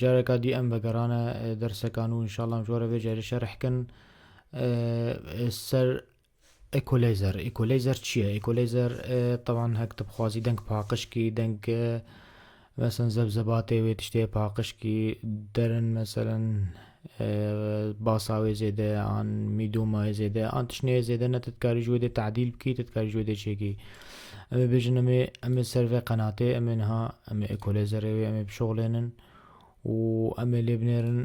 جارێکا دی ئەم بەگەڕانە دەرسەکان و ئینشاءالله جۆرە بێ جارێ شەرحکن سەر ئیکۆلەیزەر چییە؟ ئیکۆلەیزەر طبعا هەک تبخوازی دەنگ پاقشکی دەنگ مثلا زەبزەباتێ وێ تشتێ پاقشکی دەرن مثلا باساوێ زێدە ئان میدومای زێدە ئان تشنێ زێدە نەتتکاری جوێ دێ تعدیل بکی تتکاری جوێ دێ چێکی ئەمێ بێژن ئەمێ سەرڤێ قەناتێ ئەمێنها ئەمێ ئیکۆلەیزەرێوێ ئەمێ بشغڵێنن و ئەمێ لێ بنێرن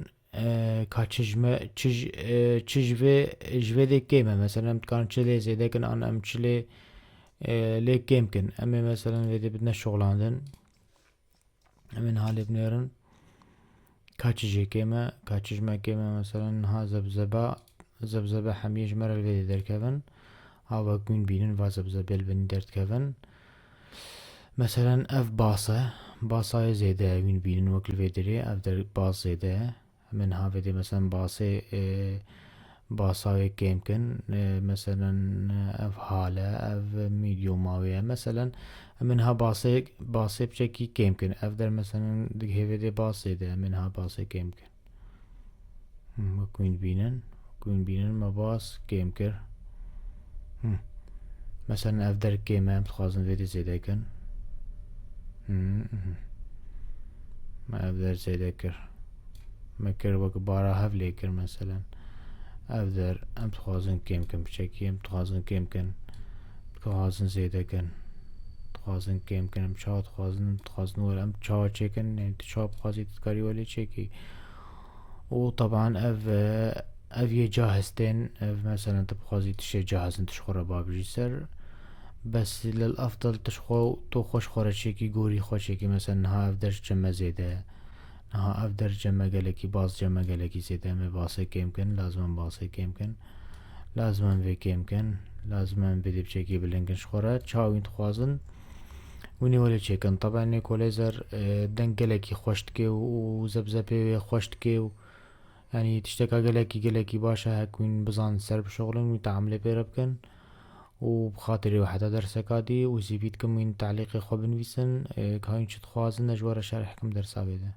کا جvê dê kêm e mesela em dikarin çi lê zêdekin an em çi lê kêm kin em ê mesela vê dê bidine şoxlandin em ê niha lê binêrin ka çi jê kêm e ka çi ji me kêm e mesela niha zebzeba hemiyê ji me re li vê dê derkevin ha wek wîn bînin va zebzebê li binî derdikevin mesela ev bas e basayê zêde ye wîn bînin wek li vê derê ev bas zêde ye em ê niha vê dê mesela basê basayê kêm kin mesela ev hale ev mediumawiye mesela em ê niha basê biçekî kêm kin ev der mesela digihê vê dê bas zêde em ê niha basê kêm kin wek wîn bînin me bas kêm kir mesela ev der kêm e em dixwazin vê dê zêde kin me ev der zêde kir me kir wek bara hev lê kir mesela ev der em dixwazin kêm kin biçekî em dixwazin kêm kin dixwazin zêde kin dixwazin kêm kin em çawa dixwazin were em çawa çêkin yani tu çawa bixwazî tu dikarî welê çêkî û طبعا ev yê cahistên ev mesela tu bixwazî tiştê cahizin tu ji xwe re babijî ser bes lil efdel tu xwe ji xwe re çêkî gorî xwe çêkî mesela niha ev der ceme zêde ye niha ev der ceme gelekî bas ceme gelekî zêde em ê basê kêm kin lazim em basê kêm kin lazim em vê kêm kin lazim em vê dê biçekî bilingin ji xwe re çawa wîn dixwazin wînê welê çêkin طبعا ئیکۆلەیزەر deng gelekî xweş dike û zebzepê wê xweş dike û yani tişteka gelekî baş e hek wîn bizanin ser bişoxlin wî teamilê pê re bikin û bixatirê wê heta derseka dî û zîvî dikim wîn teعلیقê xwe binivîsin ka wîn çi dixwazin ez ji we re şerh bikim dersa wê de.